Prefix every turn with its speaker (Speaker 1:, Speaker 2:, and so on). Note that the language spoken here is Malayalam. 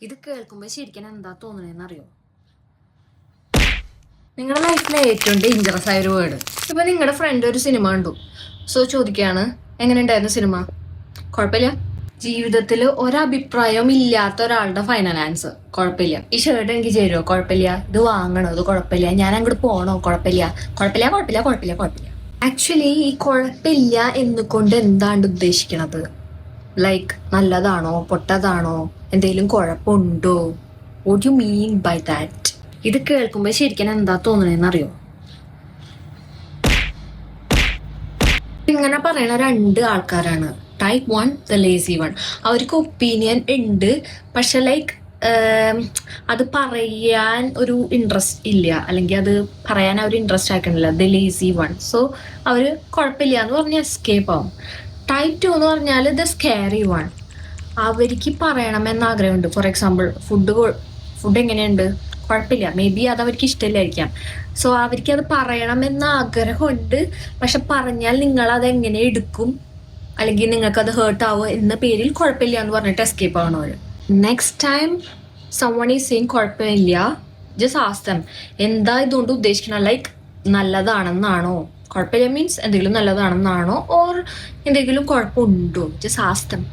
Speaker 1: ഇത് കേൾക്കുമ്പോൾ ശരിക്കും എന്താ തോന്നണേന്ന് അറിയോ? നിങ്ങളുടെ ലൈഫിലെ ഏറ്റവും ഡേഞ്ചറസ് ആയ ഒരു വേർഡ്. ഇപ്പൊ നിങ്ങളുടെ ഫ്രണ്ട് ഒരു സിനിമ കണ്ടു, സോ ചോദിക്കുകയാണ് എങ്ങനെ ഉണ്ടായിരുന്നു സിനിമ? കുഴപ്പമില്ല. ജീവിതത്തിൽ ഒരഭിപ്രായവും ഇല്ലാത്ത ഒരാളുടെ ഫൈനൽ ആൻസർ കുഴപ്പമില്ല. ഈ ഷർട്ട് എനിക്ക് ചേരുമോ? കുഴപ്പമില്ല. ഇത് വാങ്ങണോ? ഇത് കുഴപ്പമില്ല. ഞാൻ അങ്ങോട്ട് പോകണോ? കുഴപ്പമില്ല. കുഴപ്പമില്ല കുഴപ്പമില്ല കുഴപ്പമില്ല കുഴപ്പമില്ല. ആക്ച്വലി ഈ കുഴപ്പമില്ല എന്നുകൊണ്ട് എന്താണ് ഉദ്ദേശിക്കണത്? ലൈക്ക് നല്ലതാണോ പൊട്ടതാണോ എന്തെങ്കിലും കുഴപ്പമുണ്ടോ? What you mean by that? ഇത് കേൾക്കുമ്പോൾ ശരിക്കും എന്താ തോന്നണേന്ന് അറിയോ? ഇങ്ങനെ പറയണ രണ്ട് ആൾക്കാരാണ്. Type 1, the lazy one. അവർക്ക് ഒപ്പീനിയൻ ഉണ്ട്, പക്ഷെ ലൈക്ക് അത് പറയാൻ ഒരു ഇൻട്രസ്റ്റ് ഇല്ല, അല്ലെങ്കിൽ അത് പറയാൻ അവർ ഇൻട്രസ്റ്റ് ആക്കണില്ല. The lazy one. സോ അവർ കുഴപ്പമില്ല എന്ന് പറഞ്ഞാൽ എസ്കേപ്പ് ആവും. ടൈപ്പ് 2 എന്ന് പറഞ്ഞാൽ ദ സ്കെയറി വൺ. അവർക്ക് പറയണമെന്ന് ആഗ്രഹമുണ്ട്. ഫോർ എക്സാമ്പിൾ ഫുഡ് എങ്ങനെയുണ്ട്? കുഴപ്പമില്ല. മേ ബി അത് അവർക്ക് ഇഷ്ടമില്ലായിരിക്കാം. സോ അവർക്ക് അത് പറയണമെന്ന് ആഗ്രഹമുണ്ട്, പക്ഷെ പറഞ്ഞാൽ നിങ്ങൾ അത് എങ്ങനെ എടുക്കും, അല്ലെങ്കിൽ നിങ്ങൾക്ക് അത് ഹേർട്ട് ആവോ എന്ന പേരിൽ കുഴപ്പമില്ല എന്ന് പറഞ്ഞിട്ട് എസ്കേപ്പ് ആവണം അവർ. Next time someone is saying കുഴപ്പമില്ല, ജസ്റ്റ് ആസ്ക് them എന്താ ഇതുകൊണ്ട് ഉദ്ദേശിക്കണം. ലൈക്ക് നല്ലതാണെന്നാണോ? കുഴപ്പമില്ല മീൻസ് എന്തെങ്കിലും നല്ലതാണെന്നാണോ, ഓർ എന്തെങ്കിലും കുഴപ്പമുണ്ടോ? Just ask them.